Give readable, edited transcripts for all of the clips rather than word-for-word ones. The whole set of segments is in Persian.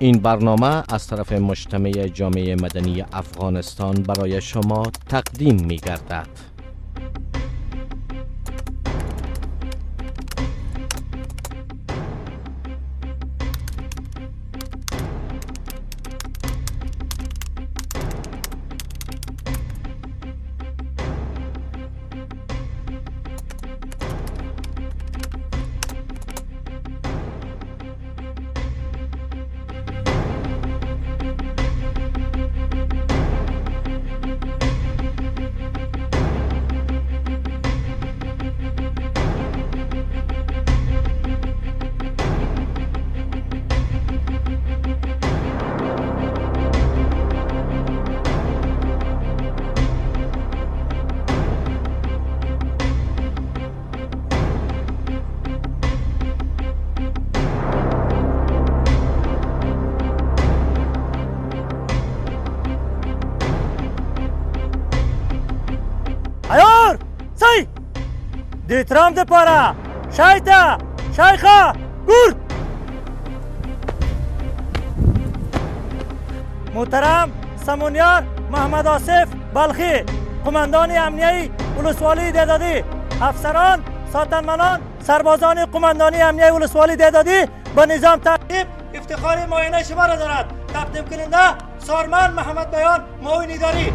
این برنامه از طرف مجتمع جامعه مدنی افغانستان برای شما تقدیم می گردد. عیار سی دیترام ده پارا شایتا شایخا گور محترم سمونیار محمد آصف بلخی قماندان امنیه ولسوالی دهدادی، افسران ساتنمنان سربازان قماندانی امنیه ولسوالی دهدادی به نظام تعقیب افتخاری معاینه شما را دارد. تقدیم کننده سارمن محمد بیان معاون اداری.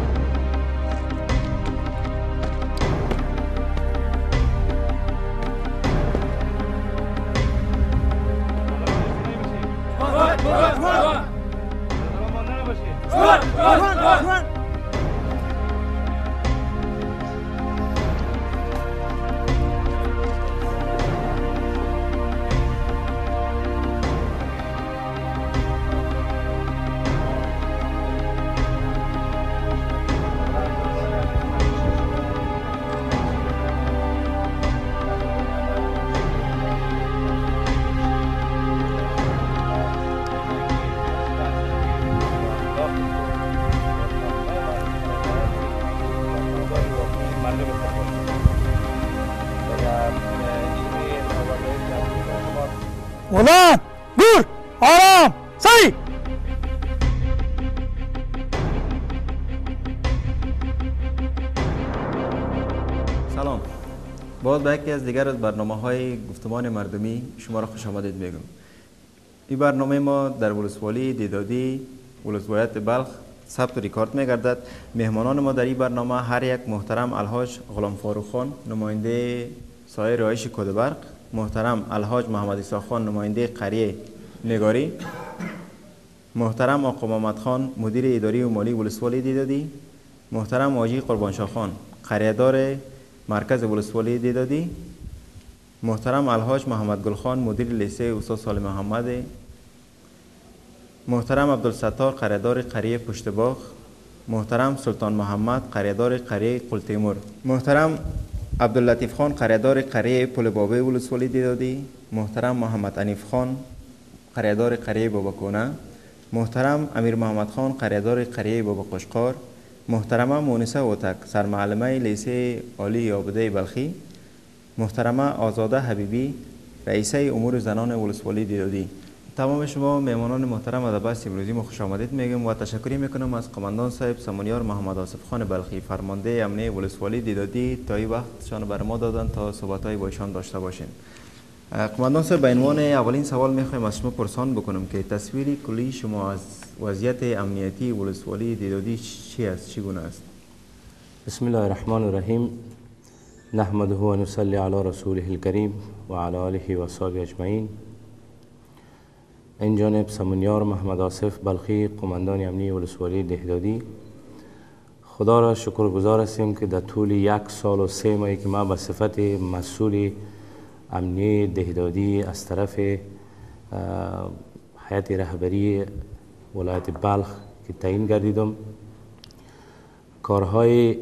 ولان گور آرام سی. سلام، باز به یکی از دیگر از برنامه‌های گفتمان مردمی شما را خوش آمدید میگم. این برنامه ما در ولسوالی دهدادی ولایت بلخ ثبت و ریکارد میگردد. مهمانان ما در این برنامه هر یک محترم الحاج غلام فاروق خان نماینده سایه رهایش کدبرق، محترم الحاج محمد عیسی خان نماینده قریه نگاری، محترم آقا محمد خان مدیر اداری و مالی ولسوالی دهدادی، محترم حاجی قربانشاه خان قریه‌دار مرکز ولسوالی دهدادی، محترم الحاج محمد گل خان مدیر لیسه استاد سالم محمد، محترم عبدالستار قریه‌دار قریه پشت باغ، محترم سلطان محمد قریه‌دار قریه قلتیمور، محترم عبداللطیف خان قریه‌دار قریه پل بابه ولسوالی دهدادی، محترم محمد حنیف خان قریه‌دار قریه باباکونه، محترم امیر محمد خان قریه‌دار قریه بابا قشقار، محترمه مونسه اوتک سرمعلمه لیسه عالی عابده بلخی، محترمه آزاده حبیبی رئیسه امور زنان ولسوالی دهدادی. تمام شما مهمانان محترم در بحث امروزی ما خوش آمدید میگم و تشکری میکنم از قماندان صاحب سمونیار محمد آصف خان بلخی فرمانده امنیه ولسوالی دهدادی تا این وقتشان بر ما دادن تا صحبت‌های با ایشان داشته باشیم. قماندان صاحب به عنوان اولین سوال میخوایم از شما پرسان بکنم که تصویری کلی شما از وضعیت امنیتی ولسوالی دهدادی چی است، چگونه است؟ بسم الله الرحمن الرحیم. نحمده و نصلی علی رسوله الکریم و علی آله و صحبه اجمعین. این جانب سمونیار محمد آصف بلخی قماندان امنیه ولسوالی دهدادی، خدا را شکرگزار هستیم که در طول 1 سال و 3 ماهی که ما به صفت مسئول امنیه دهدادی از طرف هیئت رهبری ولایت بلخ که تعیین گردیدم، کارهای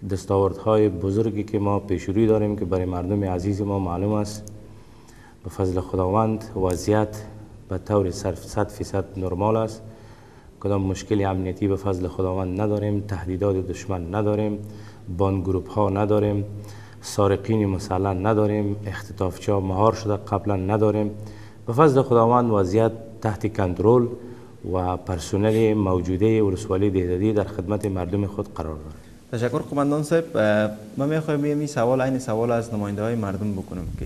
دستاوردهای بزرگی که ما پیشروی داریم که برای مردم عزیز ما معلوم است. به فضل خداوند وضعیت به طور 100% نرمال است. کدام مشکل امنیتی به فضل خداوند نداریم، تهدیدات دشمن نداریم، باند گروپ ها نداریم، سارقین مسلح نداریم، اختطافچی ها مهار شده قبلا نداریم. به فضل خداوند وضعیت تحت کنترل و پرسنل موجوده ولسوالی دهدادی در خدمت مردم خود قرار دارد. تشکر قماندان صاحب. ما میخوایم این سوال عین سوال از نماینده های مردم بکنم که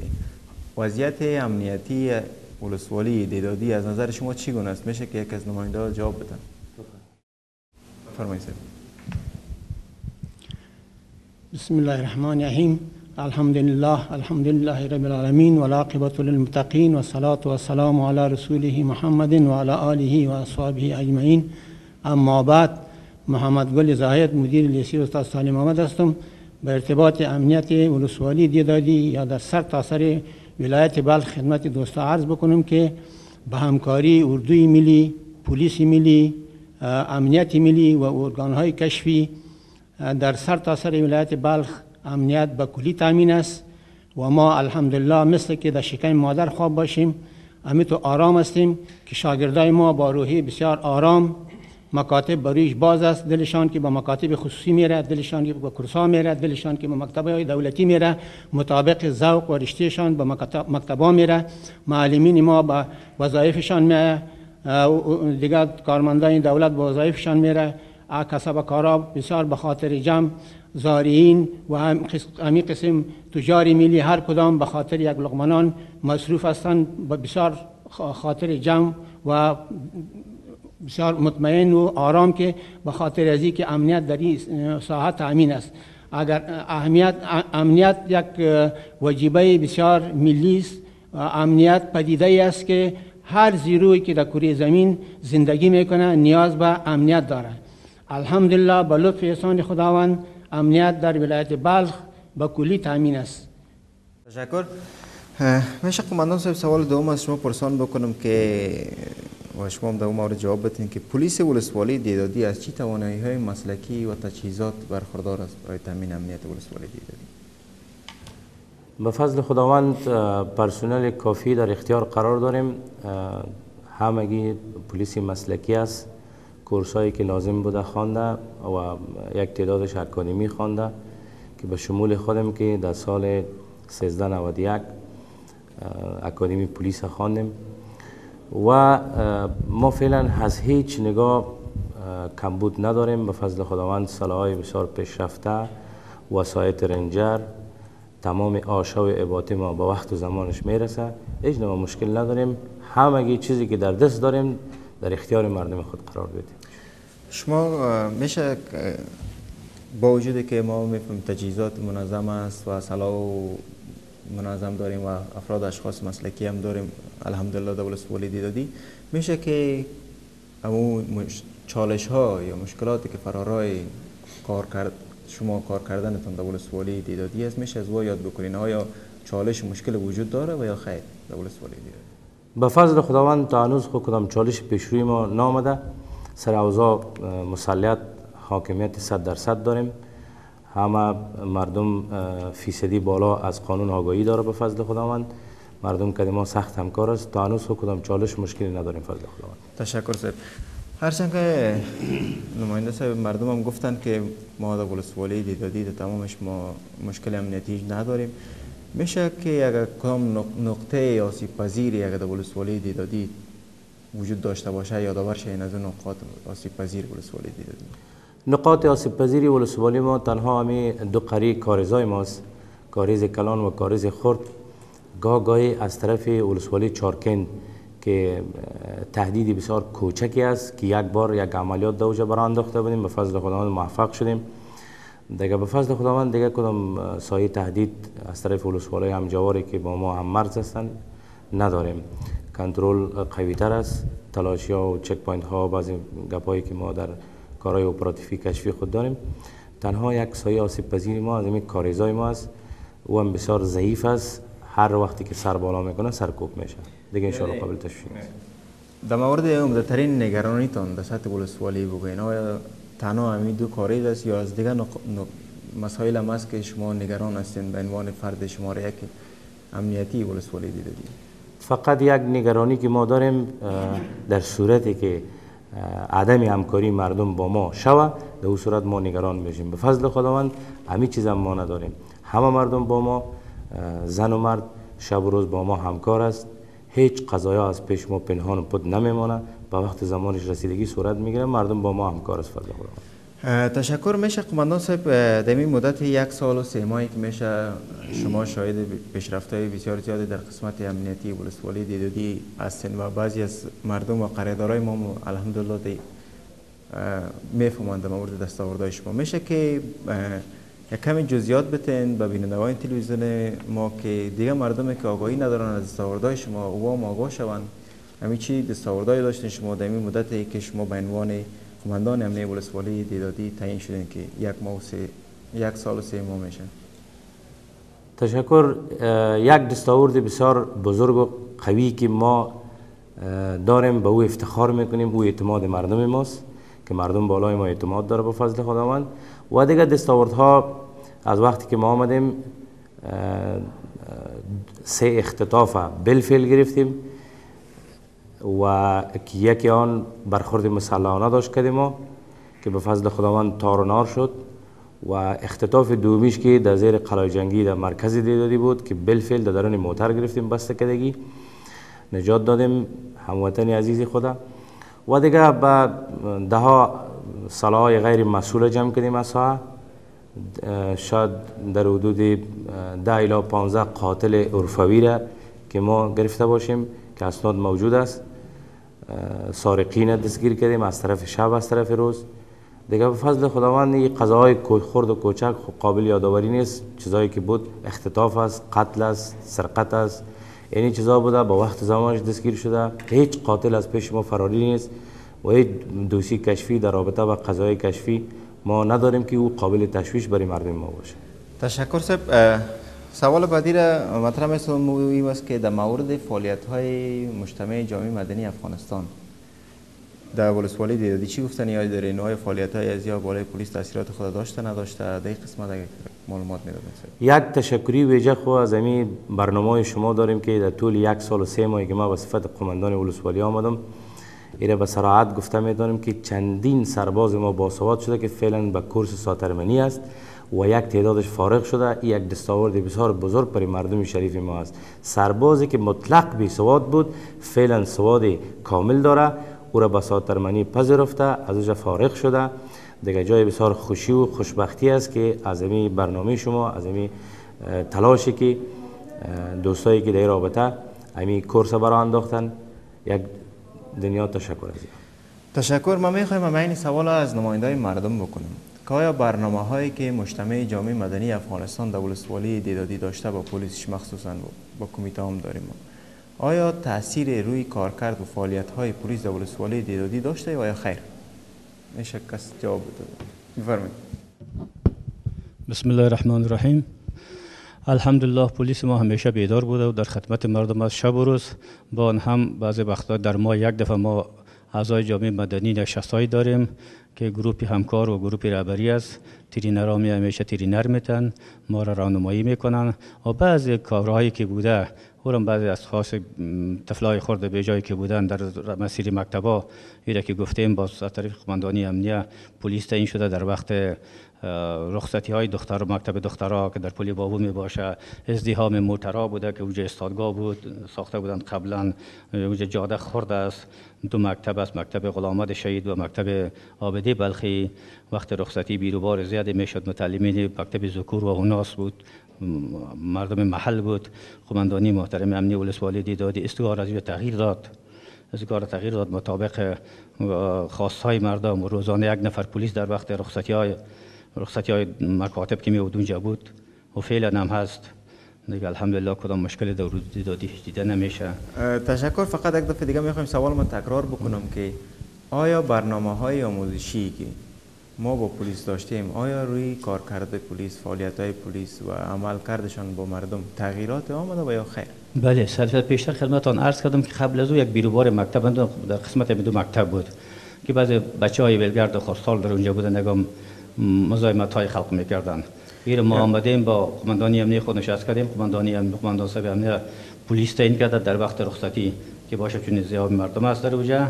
وضعیت امنیتی ولسوالی دهدادی از نظر شما چگونه است؟ میشه که یک از نماینده ها جواب بدن؟ فرمایید صاحب. بسم الله الرحمن الرحیم. الحمد لله رب العالمین والعاقبة للمتقین والصلاة والسلام علی رسوله محمد و علی آله و اصحابه اجمعین. اما بعد، محمد گل زاهد مدیر لیسه استاد سالم محمد هستم. به ارتباط امنیت ولسوالی دهدادی یا در سر تاثر ولایت بلخ خدمت دوستا عرض بکنم که به همکاری اردوی ملی، پلیس ملی، امنیت ملی و ارگانهای کشفی در سر تاثر ولایت بلخ امنیت به کلی تامین است و ما الحمدلله مثل که در شکم مادر خواب باشیم امیت و آرام هستیم که شاگردای ما با روحی بسیار آرام، مکاتب برویش باز است، دلشان که به مکاتب خصوصی میره، دلشان که به کورس‌ها میره، دلشان که به مکتب‌های دولتی میره، مطابق ذوق و رشتهشان به مکتب‌ها میره، معلمین ما به وظایفشان میره، دیگر کارمندان دولت به وظایفشان میره، کسب کارا بسیار به خاطر جمع، زارعین و همین قسم تجار ملی هر کدام به خاطر یک لقمه مصروف هستند، به بسیار خاطر جمع و بسیار مطمئن و آرام که به خاطر ازی که امنیت در این ساحه تامین است. اگر امنیت یک واجبه بسیار ملی است، امنیت پدیده است که هر زیروی که در کره زمین زندگی میکنه نیاز به امنیت داره. الحمدلله به لطف احسان خداوند امنیت در ولایت بلخ به کلی تامین است. تشکر. میشه قماندان صاحب سوال دوم از شما پرسان بکنم که و شما هم در اون مورد جواب بدین که پلیس ولسوالی دهدادی از چی توانایی‌های مسلکی و تجهیزات برخوردار است برای تامین امنیت ولسوالی دهدادی؟ به فضل خداوند پرسنل کافی در اختیار قرار داریم. همگی پلیس مسلکی است، کورسایی که لازم بوده خوانده و یک تعدادش اکادمی خوانده که به شمول خودم که در سال 1391 اکادمی پلیس خواندیم و ما فعلا از هیچ نگاه کمبود نداریم. به فضل خداوند سلاح‌های بسیار پیشرفته، وسایط رنجر، تمام آشا و عباطه ما به وقت و زمانش میرسه، هیچ نوع مشکل نداریم. همگی چیزی که در دست داریم در اختیار مردم خود قرار بدیم. شما میشه با وجودی که ما میفهمیم تجهیزات منظم است و سلاح منظم داریم و افراد اشخاص مسلکی هم داریم الحمدلله در ولسوالی دهدادی، میشه که اون چالش ها یا مشکلاتی که فرارای شما کار کردنتون در ولسوالی دهدادی است میشه از یاد بکنین؟ آیا چالش مشکل وجود داره و یا خیر در ولسوالی دهدادی؟ به فضل خداوند تا هنوز خود کدام چالش پیش روی ما نامده. سر اوضاع مسلط حاکمیت 100% داریم. همه مردم فیصدی بالا از قانون آگاهی داره. به فضل خداوند مردم که ما سخت همکار است. تا هنوز خود کدام چالش مشکلی نداریم فضل خداوند. تشکر صاحب. هرچند که نماینده صاحب مردم هم گفتن که ما در ولسوالی دهدادی در تمامش ما مشکل امنیتی نداریم، میشه که اگر کدام نقطه آسیب پذیری اگر در ولسوالی دهدادی وجود داشته باشه یادآور شین از اون نقاط آسیب پذیر ولسوالی دهدادی؟ نقاط آسیب پذیری ولسوالی ما تنها همین دو قریه کارزای ماست، کاریز کلان و کاریز خرد. گاهی از طرف ولسوالی چارکند که تهدیدی بسیار کوچکی است که یک بار یک عملیات دوجه برای انداخته بودیم، به فضل خداوند موفق شدیم. دیگه به فضل خداوند دیگه کدام سایه تهدید از طرف ولسوالی همجواری که با ما هم مرز هستند نداریم. کنترل قوی تر است، تلاشی ها و چک پوینت ها بعضی گپایی که ما در کارهای اپراتیفی کشفی خود داریم. تنها یک سایه آسیب پذیری ما از این کاریزای ما است، او هم بسیار ضعیف است، هر وقتی که سر بالا میکنه سرکوب میشه. دیگه ان شاء الله قابل تشویق است. در مورد عمده‌ترین نگرانیتان در سطح ولسوالی بگوین، آیا تنها همین دو کاریز است یا از دیگر مسائل هم است که شما نگران هستین به عنوان فرد شماره یک امنیتی ولسوالی دهدادی؟ فقط یک نگرانی که ما داریم در صورتی که عدم همکاری مردم با ما شود، در اون صورت ما نگران میشیم. به فضل خداوند همین چیز هم ما نداریم. همه مردم با ما، زن و مرد شب و روز با ما همکار است. هیچ قضایا از پیش ما پنهان و پد نمیمانه. با وقت زمانش رسیدگی صورت میگیره. مردم با ما همکار است. فضل خدا. تشکر. میشه قماندان صاحب در این مدت 1 سال و 3 ماهی که میشه شما شاهد پیشرفت‌های بسیار زیادی در قسمت امنیتی ولسوالی دیدودی هستین و بعضی از مردم و قراردارای ما الحمدلله میفهمند در مورد دستاوردهای شما. میشه که یک کمی جزئیات بتین به بینندگان تلویزیون ما که دیگه مردمی که آگاهی ندارن از دستاوردهای شما و آگاه شوند همین چی دستاوردهایی داشتین شما در این مدتی که شما به عنوان قماندان امنیه ولسوالی دیدادی تعیین شدین که 1 سال و 3 ماه میشه. تشکر. یک دستاورد بسیار بزرگ و قوی که ما داریم به او افتخار میکنیم او اعتماد مردم ماست که مردم بالای ما اعتماد داره به فضل خداوند. و دیگه دستاوردها از وقتی که ما آمدیم 3 اختطاف بالفعل گرفتیم و یکی آن برخورد مسلحانه داشت کردیم ما که به فضل خداوند تار و نار شد و اختطاف دومیش که در زیر قلعه جنگی در مرکز دیدادی بود که بالفعل در درون موتر گرفتیم بسته کردگی نجات دادیم هموطن عزیز خدا. و دیگه با ده سلاح غیر مسئول جمع کردیم از ساحه. شاید در حدود 10 الی 15 قاتل عرفوی را که ما گرفته باشیم که اسناد موجود است. سارقین دستگیر کردیم از طرف شب از طرف روز. دیگه به فضل خداوند این قضاهای خرد و کوچک قابل یادآوری نیست. چیزایی که بود اختطاف است، قتل است، سرقت است، یعنی چیزا بوده با وقت زمانش دستگیر شده. هیچ قاتل از پیش ما فراری نیست و هیچ دوسیه کشفی در رابطه با قضای کشفی ما نداریم که او قابل تشویش برای مردم ما باشه. تشکر صاحب. سوال بعدی را مطرح می‌سازم این است که در مورد فعالیت‌های مجتمع جامعه مدنی افغانستان در ولسوالی دیدادی چی گفتنی دارین؟ آیا فعالیت‌های از یا بالای پلیس تاثیرات خود داشته نداشته؟ در این قسمت اگر معلومات میدادین. یک تشکری ویژه خو از این برنامه شما داریم که در طول 1 سال و 3 ماهی که ما به صفت قماندان ولسوالی آمدم ایره به صراحت گفته می‌دانم که چندین سرباز ما باسواد شده که فعلا به کورس ساترمنی است و یک تعدادش فارغ شده. این یک دستاورد بسیار بزرگ برای مردم شریف ما است. سربازی که مطلق بی سواد بود فعلا سواد کامل داره، او را به ساترمنی پذیرفته، از اوجا فارغ شده. دیگه جای بسیار خوشی و خوشبختی است که از این برنامه شما، از این تلاشی که دوستایی که در رابطه همین کورس برای انداختن یک دنیا تشکر از تشکر. ما میخوایم این سوال از نمایندای مردم بکنیم که آیا برنامه هایی که مجتمع جامعه مدنی افغانستان در ولسوالی دیدادی داشته با پلیسش مخصوصا با کمیته هم داریم آیا تاثیر روی کارکرد و فعالیت های پلیس در ولسوالی دیدادی داشته و یا خیر؟ میشه کس جواب بده؟ بفرمایید. بسم الله الرحمن الرحیم. الحمدلله پلیس ما همیشه بیدار بوده و در خدمت مردم از شب و روز. با آن هم بعضی وقتا در ماه یک دفعه ما اعضای جامعه مدنی نشستایی داریم که گروپی همکار و گروپی رهبری است. ترینرها همیشه ترینر میتن ما را راهنمایی میکنن و بعضی کارهایی که بوده اونم بعضی از خاص طفلای خرد به جایی که بودن در مسیر مکتبا ایره که گفتیم با طریق قماندانی امنیه پلیس تعیین شده در وقت رخصتی های دختر مکتب دخترها که در پلی بابو می باشه. ازدحام موترها بوده که اونجا استادگاه بود ساخته بودند قبلا. اونجا جاده خرد است. 2 مکتب است، مکتب غلامت شهید و مکتب عابدی بلخی. وقت رخصتی بیروبار زیادی میشد. متعلمین مکتب ذکور و هناس بود، مردم محل بود. قماندانی محترم امنی ولسوالی دیدادی استقرار از تغییر داد. از کار تغییر داد مطابق خواستهای مردم. روزانه 1 نفر پلیس در وقت رخصتی های مکاتب که میود اونجا بود و فعلا هم هست. دیگه الحمدلله کدام مشکل در دیدادی دیده نمیشه. تشکر. فقط یک دفعه دیگه میخوایم سوال من تکرار بکنم که آیا برنامه های آموزشی که ما با پلیس داشتیم آیا روی کارکرد پلیس، فعالیت های پلیس و عمل کردشان با مردم تغییرات آمده و یا خیر؟ بله، سالفه پیشتر خدمتتان عرض کردم که قبل از او یک بیروبار مکتب در قسمت 2 مکتب بود که بعضی بچهای ولگرد و خردسال در اونجا بودن نگام مزاحمت های خلق میکردن. این ما آمدیم با قماندانی امنیه خود نشست کردیم. قماندان صاحب امنیه پلیس تعیین کرد در وقت رخصتی که باشه چون زیاد مردم است در اونجا.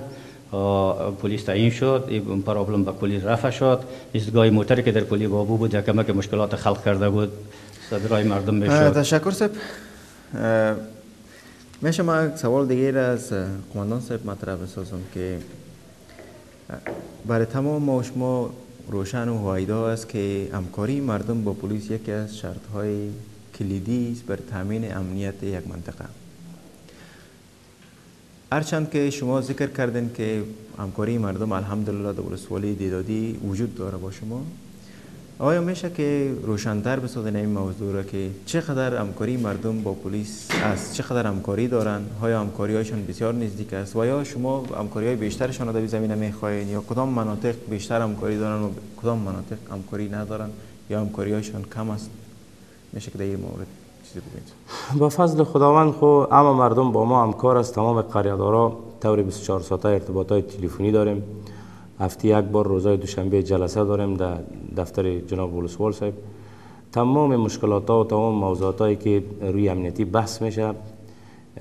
پلیس تعیین شد. این پرابلم با کلی رفع شد. ایستگاه موتری که در کلی بابو بود کمک مشکلات خلق کرده بود صدرای مردم میشد. تشکر صاحب. میشه ما یک سوال دیگه از قماندان صاحب مطرح بسازم که برای تمام ما و شما روشن و هویدا است که همکاری مردم با پلیس یکی از شرط‌های کلیدی است بر تامین امنیت یک منطقه. هرچند که شما ذکر کردین که همکاری مردم الحمدلله در ولسوالی دیدادی وجود داره با شما، آیا میشه که روشن‌تر بسازین این موضوع را که چقدر همکاری مردم با پلیس است، چقدر همکاری دارن، آیا همکاری‌هایشان بسیار نزدیک است و یا شما همکاری‌های بیشترشان را در این زمینه می‌خواهید یا کدام مناطق بیشتر همکاری دارن و کدام مناطق همکاری ندارن یا همکاری‌هایشان کم است؟ میشه که در این مورد چیزی بگویید؟ با فضل خداوند خو اما مردم با ما همکار است. تمام قریه‌دارا طور 24 ساعته ارتباطات تلفنی داریم. هفته یک بار روزهای دوشنبه جلسه داریم در دفتر جناب ولسوال صاحب. تمام مشکلات ها و تمام موضوعات هایی که روی امنیتی بحث میشه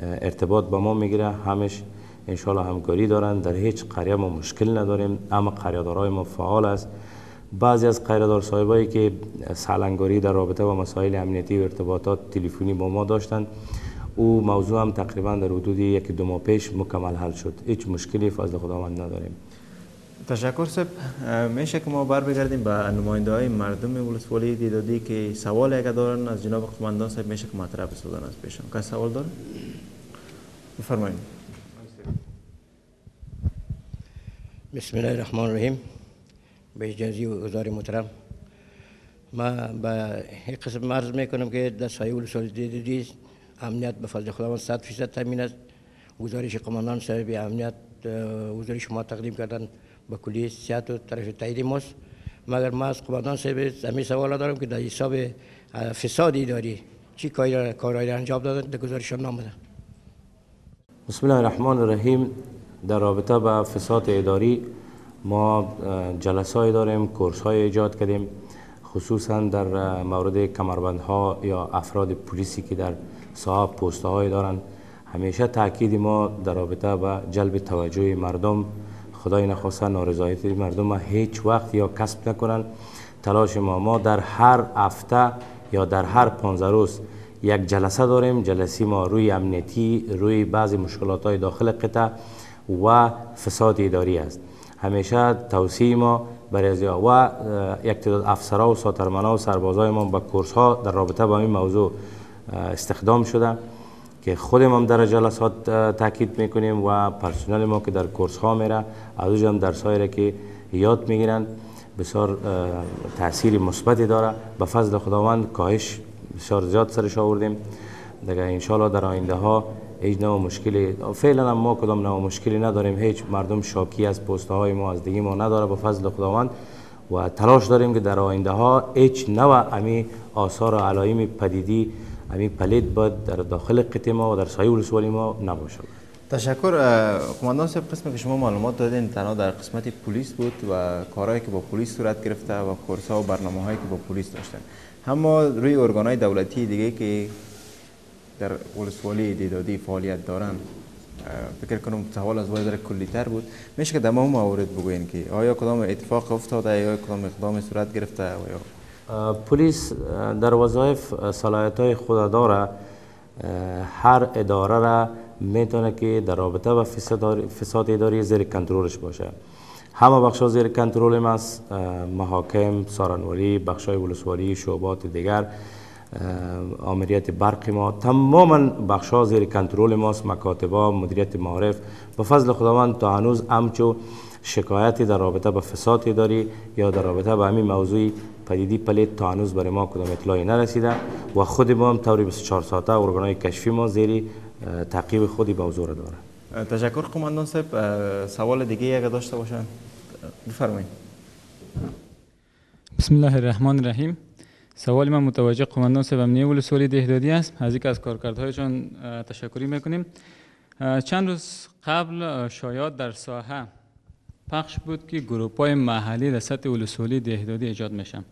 ارتباط با ما میگیره، همش انشالله همکاری دارن. در هیچ قریه ما مشکل نداریم، اما قریه‌دارای ما فعال است. بعضی از قریه‌دار صاحبایی که سالنگاری در رابطه با مسائل امنیتی و ارتباطات تلفنی با ما داشتن، او موضوع هم تقریبا در حدود 1-2 ماه پیش مکمل حل شد. هیچ مشکلی فضل خداوند نداریم. تشکر صاحب. میشه که ما بر بگردیم به نماینده های مردم ولسوالی دیدادی که سوال اگر دارن از جناب قماندان صاحب میشه که مطرح بسازن از پیشان. کسی سوال داره؟ بفرمایید. بسم الله الرحمن الرحیم. به اجازه وزیر محترم ما به یک قسم عرض میکنم که در سایه ولسوالی دیدادی امنیت به فضل خداوند 100% تامین است. گزارش قماندان صاحب امنیت وزیر شما تقدیم کردن به کلیه سیاست و طرف تایید ماست. مگر ما از قماندان صاحب همین سوال دارم که در حساب فساد اداری چی کارهایی انجام دادن در گزارششان نامده؟ بسم الله الرحمن الرحیم. در رابطه با فساد اداری ما جلسه‌ای داریم، کورس‌های ایجاد کردیم، خصوصا در مورد کمربندها یا افراد پلیسی که در ساحه پست‌هایی دارن. همیشه تاکید ما در رابطه با جلب توجه مردم، خدای نخواسته نارضایت مردم هیچ وقت یا کسب نکنن. تلاش ما در هر هفته یا در هر 15 روز یک جلسه داریم. جلسه ما روی امنیتی، روی بعضی مشکلات های داخل قطعه و فساد اداری است. همیشه توصیه ما برای از و یک تعداد افسرها و ساترمنها و سربازای ما با کورس ها در رابطه با این موضوع استخدام شده که خودم هم در جلسات تاکید میکنیم و پرسنل ما که در کورس ها میره از هم در سایر که یاد میگیرن بسیار تاثیر مثبتی داره. به فضل خداوند کاهش بسیار زیاد سرش آوردیم. دیگه انشالله در آینده ها هیچ نوع مشکلی فعلا ما کدام نوع مشکلی نداریم. هیچ مردم شاکی از پست های ما از دیگه ما نداره به فضل خداوند و تلاش داریم که در آینده ها هیچ نوع امی آثار و علائم پدیدی امی پلید باید در داخل قطعه ما و در سایه ولسوالی ما نباشه. تشکر. قماندان صاحب، قسمی که شما معلومات دادین تنها در قسمت پلیس بود و کارهایی که با پلیس صورت گرفته و کورس‌ها و برنامه‌هایی که با پلیس داشتن. اما روی ارگان‌های دولتی دیگه که در ولسوالی دیدادی فعالیت دارن، فکر کنم سوال از وزیر کلی‌تر بود. میشه که در ما موارد بگوین که آیا کدام اتفاق افتاده یا کدام اقدام صورت گرفته و یا پلیس در وظایف صلاحیت‌های خود داره. هر اداره را میتونه که در رابطه با فساد اداری زیر کنترلش باشه. همه بخش‌ها زیر کنترل ماست، محاکم، سارنوری، بخش‌های ولسوالی، شعبات دیگر، آمریت برق ما، تماما بخش‌ها زیر کنترل ماست، مکاتب‌ها، مدیریت معارف. به فضل خداوند تا هنوز همچو شکایتی در رابطه با فساد اداری یا در رابطه با همین موضوع پدیدی پلید تا هنوز برای ما کدام اطلاعی نرسیده و خود ما هم طوری 24 ساعته ارگان‌های کشفی ما زیر تعقیب خودی به حضور داره. تشکر قماندان صاحب. سوال دیگه اگه داشته باشن بفرمایید. بسم الله الرحمن الرحیم. سوال من متوجه قماندان صاحب امنیه ولسوالی دهدادی است. از اینکه از کارکردهایشان تشکری میکنیم. چند روز قبل شایعات در ساحه پخش بود که گروپ‌های محلی در سطح ولسوالی دهدادی ایجاد میشن.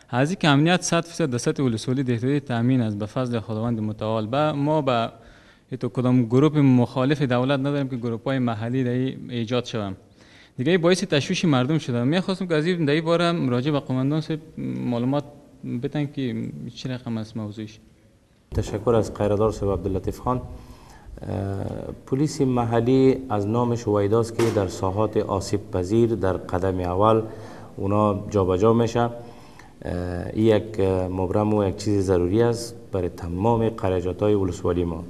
از اینکه امنیت 100% در سطح ولسوالی دهدادی تامین است به فضل خداوند متعال. ما با تو کدام گروپ مخالف دولت نداریم که گروپ‌های محلی در ایجاد شوند. دیگه باعث تشویش مردم شده. می‌خواستم که از این در این باره مراجعه به قماندان صاحب معلومات بدن که چه رقم است موضوعش. تشکر از قیادار صاحب عبداللطیف خان. پلیس محلی از نامش ویداست که در ساحات آسیب پذیر در قدم اول اونا جابجا میشه. این یک مبرم و یک چیز ضروری است برای تمام قریجات های ولسوالی ما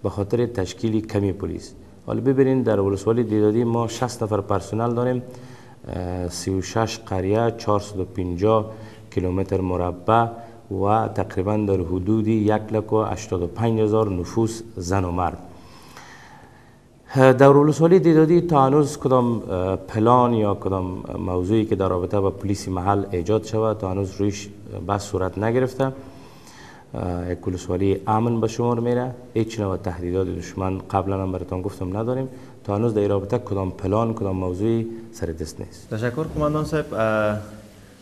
به خاطر تشکیل کمی پلیس. حالا ببینید در ولسوالی دیدادی ما 60 نفر پرسنل داریم، 36 قریه، 450 کیلومتر مربع و تقریبا در حدود 1,85,000 نفوس زن و مرد. در ولسوالی دیدادی تا هنوز کدام پلان یا کدام موضوعی که در رابطه با پلیس محل ایجاد شود تا هنوز رویش بحث صورت نگرفته. یک ولسوالی امن به شمار میره، هیچ نوع تهدیدات دشمن قبلا هم براتون گفتم نداریم. تا هنوز در رابطه کدام پلان کدام موضوعی سر دست نیست. تشکر قماندان صاحب.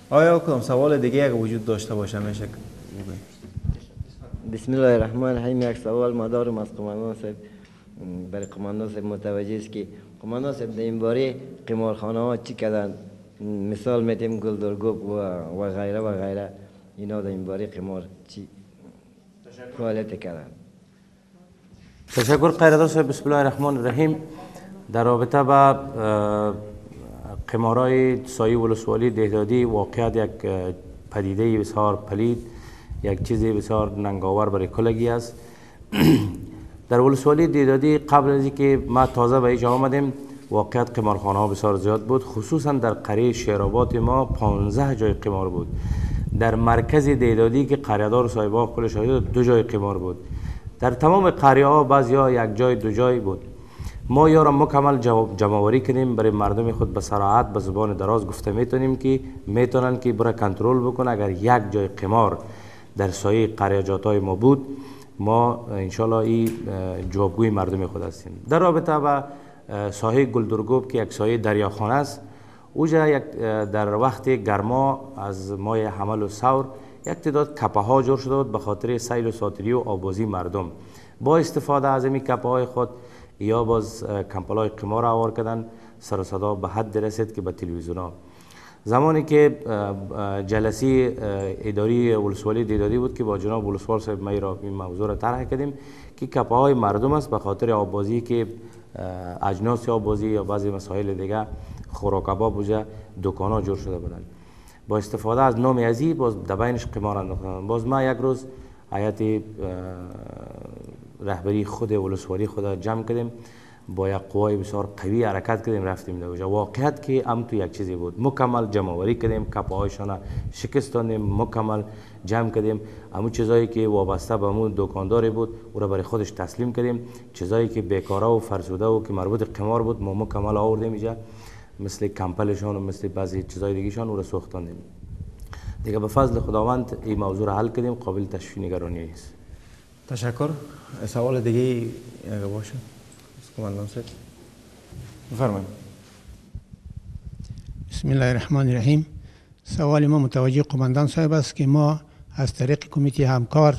آیا کدام سوال دیگه اگه وجود داشته باشه میشه؟ بسم الله الرحمن الرحیم. یک سوال ما دارم از قماندان صاحب. برای قماندان صاحب متوجه است که قماندان صاحب در این باره قمارخانه ها چی کردن؟ مثال میتیم گلدرگوب و غیره و غیره، اینا در این باره قمار چی فعالیت کردن؟ تشکر قیادت صاحب. بسم الله الرحمن الرحیم. در رابطه با قمارهای سایه ولسوالی دهدادی واقعیت یک پدیده بسیار پلید، یک چیزی بسیار ننگاور برای کلگی است. در ولسوالی دهدادی قبل از اینکه ما تازه به اینجا آمدیم واقعیت قمارخانه ها بسیار زیاد بود، خصوصا در قریه شیرآباد ما 15 جای قمار بود. در مرکز دهدادی که قریه‌دار صاحب‌ها کل شاهد 2 جای قمار بود. در تمام قریه ها بعضی‌ها 1 جای 2 جای بود. ما یا را مکمل جمع‌آوری کنیم برای مردم خود به صراحت به زبان دراز گفته میتونیم که میتونن که برای کنترل بکنه. اگر 1 جای قمار در سایه قریه‌جات‌های ما بود ما انشالله این جوابگوی مردم خود هستیم. در رابطه با ساحه گلدرگوب که یک سایه دریاخانه است، اوجا در وقت گرما از ماه حمل و ثور یک تعداد کپه ها جور شده بود به خاطر سیل و ساتری و آبازی مردم. با استفاده از این کپه های خود یا باز کمپل های قمار آوار کردن، سر و صدا به حد رسید که به تلویزیون ها. زمانی که جلسه اداری ولسوالی دیدادی بود که با جناب ولسوال صاحب ما این موضوع را طرح کردیم که کپه های مردم است به خاطر آبازی که اجناس آبازی یا بعضی مسائل دیگه خوراک کباب بوده دکان ها جور شده بودند. با استفاده از نام ازی باز دبینش قمار انداختن. باز ما یک روز هیئت رهبری خود ولسوالی خود جمع کردیم، با یک قوای بسیار قوی حرکت کردیم رفتیم در اونجا. واقعیت که هم تو یک چیزی بود، مکمل جمع‌آوری کردیم، کپه هایشان شکست دادیم، مکمل جمع کردیم. همون چیزایی که وابسته به همون دکانداری بود او را برای خودش تسلیم کردیم. چیزایی که بیکاره و فرسوده و که مربوط قمار بود ما مکمل آوردیم اینجا، مثل کمپلشان و مثل بعضی چیزای دیگه‌شان او را سوختاندیم. دیگه به فضل خداوند این موضوع را حل کردیم، قابل تشویق نگرانی نیست. تشکر. سوال دیگه اگه باشه قماندان صاحب بفرمایید. بسم الله الرحمن الرحیم. سوال ما متوجه قماندان صاحب است که ما از طریق کمیته همکار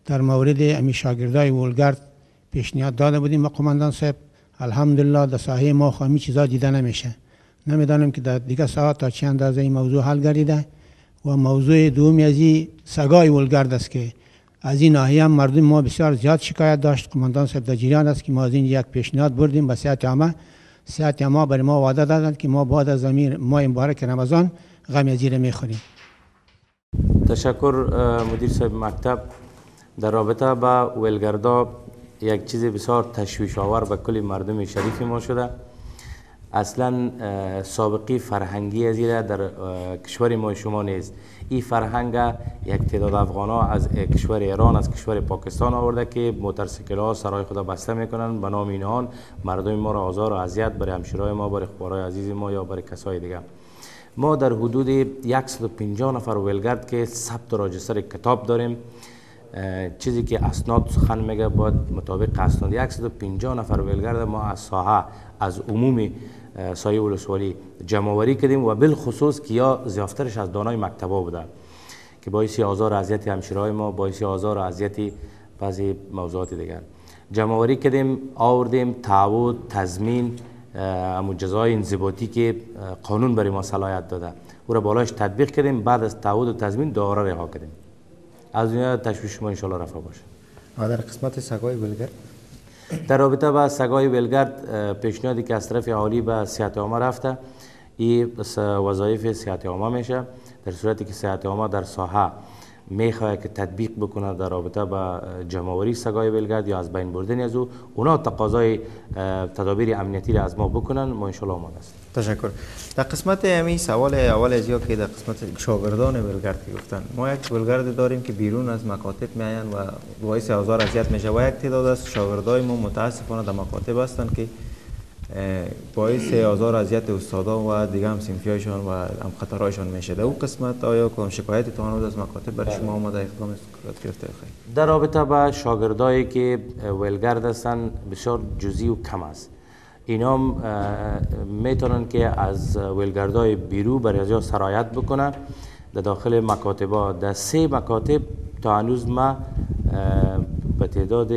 در مورد امی شاگردای ولگرد پیشنهاد داده بودیم و قماندان صاحب الحمدلله در ساحه ما خامی چیزا دیده نمیشه. نمیدانم که در دیگه ساعت تا چه اندازه این موضوع حل گردیده. و موضوع دومی از این سگای ولگرد است که از این ناحیه هم مردم ما بسیار زیاد شکایت داشت. قماندان صاحب در جریان است که ما از این یک پیشنهاد بردیم به صحت عامه. صحت عامه برای ما وعده دادند که ما بعد از ماه مبارک رمضان غم ازیره میخوریم. تشکر مدیر صاحب مکتب. در رابطه با ولگردا یک چیز بسیار تشویش آور به کل مردم شریف ما شده. اصلا سابقی فرهنگی از این در کشور ما شما نیست. این فرهنگ یک تعداد افغانا از کشور ایران، از کشور پاکستان آورده که موتورسیکل ها سرای خدا بسته میکنن، به نام اینها مردم ما را آزار و اذیت برای همشیرای ما، برای خوارای عزیز ما یا برای کسای دیگه. ما در حدود 150 نفر ولگرد که ثبت راجستر کتاب داریم، چیزی که اسناد سخن میگه باید مطابق اسناد. 150 نفر ولگرد ما از ساحه از عمومی سایه ولسوالی جمع‌آوری کردیم و بالخصوص که یا زیافترش از دانای مکتبا بوده که باعث آزار و اذیت همشیرهای ما، باعث آزار و اذیت بعضی موضوعات دیگر جمع‌آوری کردیم، آوردیم تعهد تضمین امو جزای انضباطی که قانون برای ما صلاحیت داده او را بالاش تطبیق کردیم. بعد از تعهد و تضمین داوره رها کردیم. از دنیا تشویش ما ان شاء الله رفع باشه. در قسمت سگای ولگرد در رابطه با سگای ولگرد پیشنهادی که از طرف عالی به صحت عامه رفته، این وظایف صحت عامه میشه. در صورتی که صحت عامه در ساحه میخواد که تطبیق بکنه در رابطه با جمع‌آوری سگای ولگرد یا از بین بردن از اونا تقاضای تدابیر امنیتی را از ما بکنن، ما ان شاء الله آماده است. تشکر. در قسمت همین سوال اول از یا که در قسمت شاگردان ولگرد که گفتن، ما یک ولگرد داریم که بیرون از مکاتب میاین و باعث آزار اذیت میشه و یک تعداد از شاگردای ما متاسفانه در مکاتب هستند که باعث آزار اذیت استادا و دیگه هم صنفیایشان و هم خطرهایشان میشه. در اون قسمت آیا کدام شکایتی تان از مکاتب برای شما آمده اقدام صورت گرفته خیر؟ در رابطه با شاگردایی که ولگرد هستن بسیار جزئی و کم است. اینا میتونن که از ولگردای بیرو برای ازیا سرایت بکنن در داخل مکاتبا. در 3 مکاتب تا هنوز ما به تعداد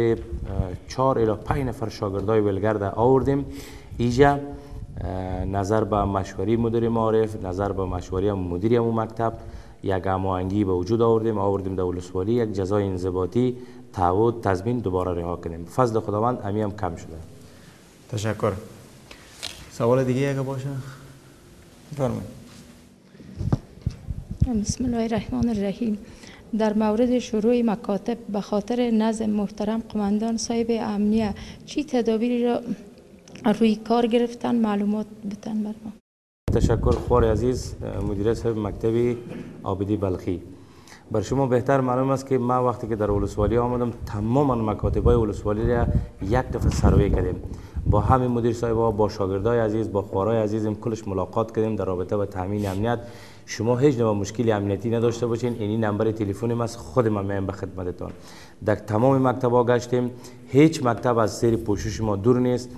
4 الی 5 نفر شاگردای ولگرد آوردیم. ایجا نظر به مشوری مدیر معارف، نظر به مشوری مدیری همون مکتب یک هماهنگی به وجود آوردیم در ولسوالی، یک جزای انضباطی، تعهد، تضمین دوباره رها کنیم. فضل خداوند امی هم کم شده. تشکر. سوال دیگه اگه باشه بفرمایید. بسم الله الرحمن الرحیم. در مورد شروع مکاتب به خاطر نظم محترم قماندان صاحب امنیه چی تدابیری را روی کار گرفتن معلومات بتن بر ما؟ تشکر خوار عزیز مدیر صاحب مکتبی عابدی بلخی. بر شما بهتر معلوم است که ما وقتی که در ولسوالی آمدم تمام مکاتبای ولسوالی را یک دفعه سروی کردیم. با همین مدیر صاحب با شاگردای عزیز با خوارای عزیزم کلش ملاقات کردیم در رابطه با تامین امنیت. شما هیچ نوع مشکلی امنیتی نداشته باشین. این نمبر تلفن من خود من میام به خدمتتان. در تمام مکتبا گشتیم، هیچ مکتب از زیر پوشش ما دور نیست.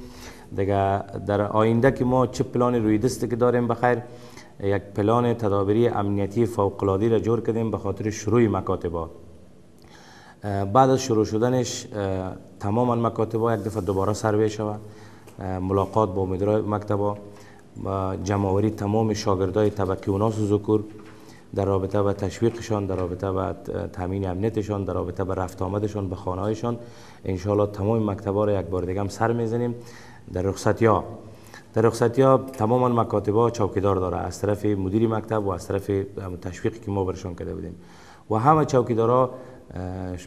دیگه در آینده که ما چه پلان روی دستی که داریم بخیر، یک پلان تدابیری امنیتی فوق العاده را جور کردیم به خاطر شروع مکاتبا. بعد از شروع شدنش تمام مکاتبا یک دفعه دوباره سروی شود، ملاقات با مدیرای مکتبا و جمع‌آوری تمام شاگردای طبقه اوناس و ذکور در رابطه با تشویقشان، در رابطه با تامین امنیتشان، در رابطه با رفت آمدشان به خانه‌هایشان. ان شاء الله تمام مکتبا را یک بار دیگه هم سر میزنیم. در رخصتی‌ها تمام مکاتبا چوکیدار داره از طرف مدیر مکتب و از طرف تشویقی که ما برشان کرده بودیم و همه چوکیدارا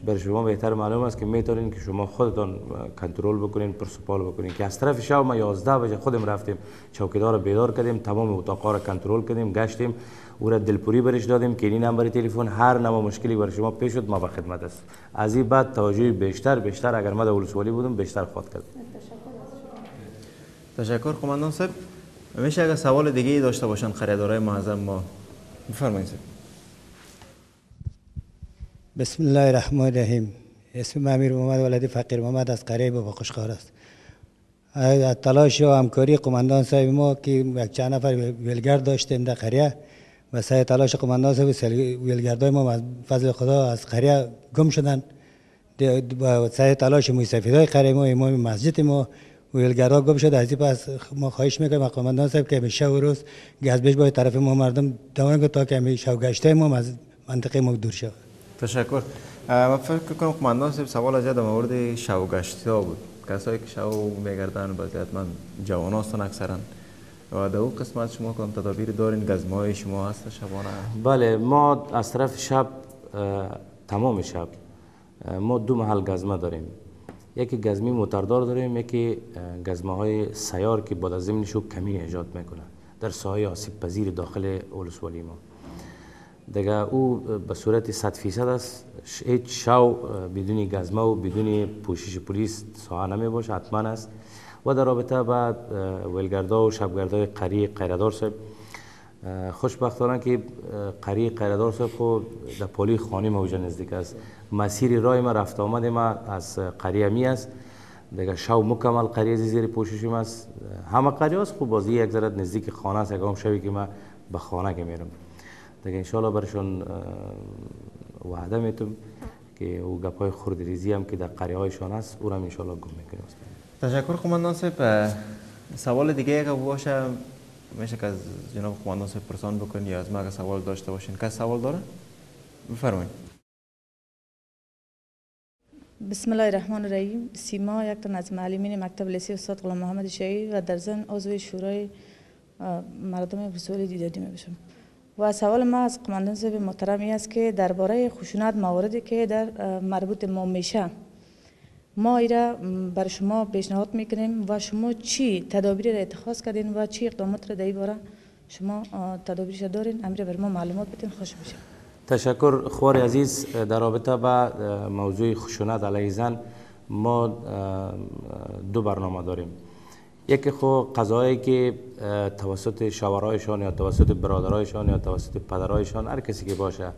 برای شما بهتر معلوم است که میتونین که شما خودتان کنترل بکنین، پرسپال بکنین که از طرف شب ما 11 بجه خودم رفتیم چوکیدار رو بیدار کردیم، تمام اتاقا رو کنترل کردیم، گشتیم او را دلپوری برش دادیم که این نمبر تلفن هر نوع مشکلی برای شما پیش شد ما به خدمت است. از این بعد توجه بیشتر اگر ما در ولسوالی بودم بیشتر خواهد کرد. تشکر قماندان صاحب. میشه اگر سوال دیگه داشته باشن خریدارای معظم ما بفرمایید. بسم الله الرحمن الرحیم. اسم امیر محمد ولدی فقیر محمد از قریه با خوشخوار است. از تلاش و همکاری قماندان صاحب ما که یک چند نفر ولگرد داشتیم در قریه و سعی تلاش قماندان صاحب ولگردای ما از فضل خدا از قریه گم شدن و سعی تلاش موسفیدای قریه ما امام مسجد ما ولگردا گم شده. از این پس ما خواهش میکنیم قماندان صاحب که همیشه و روز گزبش باید طرف ما مردم دوام کنه تا که همیشه شو گشته ما از منطقه ما دور شود. تشکر. من فکر کنم قماندان صاحب سوال از در مورد شو گشتی ها بود. کسایی که شو میگردن بعضیت من جوان هستن اکثرا و در اون قسمت شما کدام تدابیر دارین؟ گزمه‌های شما هست شبانه؟ بله ما از طرف شب تمام شب ما 2 محل گزمه داریم. یکی گزمی موتردار داریم، یکی گزمه های سیار که بعد از ضمنش کمین ایجاد میکنه در ساحه آسیب پذیر داخل ولسوالی ما. دیگه او به صورت 100% است. هیچ شو بدون گزمه و بدون پوشش پلیس ساحه نمی باشه، حتما است. و در رابطه با ولگردا و شبگردای قریه قیردار صاحب، خوشبختانه که قریه قیردار صاحب خود در پلی خانه موجه نزدیک است. مسیر راه ما رفت آمد ما از قریه می است. دیگه شو مکمل قریه زیر پوشش ما است. همه قریه است خوب بازی یک ذره نزدیک خانه است. اگه هم شوی که ما به خانه که میرم دیگه انشالله برشون وعده میتونم که او گپای خردریزی هم که در قریه هایشان است او را انشالله گم میکنیم. تشکر قماندان صاحب. سوال دیگه اگه باشه میشه که از جناب قماندان صاحب پرسان بکنی یا از ما اگه سوال داشته باشین. کس سوال داره؟ بفرمایید. بسم الله الرحمن الرحیم. سیما یک تن از معلمین مکتب لیسه استاد غلام محمد شیعی و در ضمن عضو شورای مردم ولسوالی دیدادی میباشم. و سوال ما از قماندان صاحب محترم است که درباره خشونت مواردی که در مربوط ما میشه ما ایره بر شما پیشنهاد میکنیم و شما چی تدابیر را اتخاذ کردین و چی اقدامات را در این باره شما تدابیرش دارین امر بر ما معلومات بدین خوش میشه. تشکر خوار عزیز. در رابطه با موضوع خشونت علیه زن ما دو برنامه داریم. یکی خو قضایی که توسط شوهرایشان یا توسط برادرایشان یا توسط پدرایشان هر کسی که باشه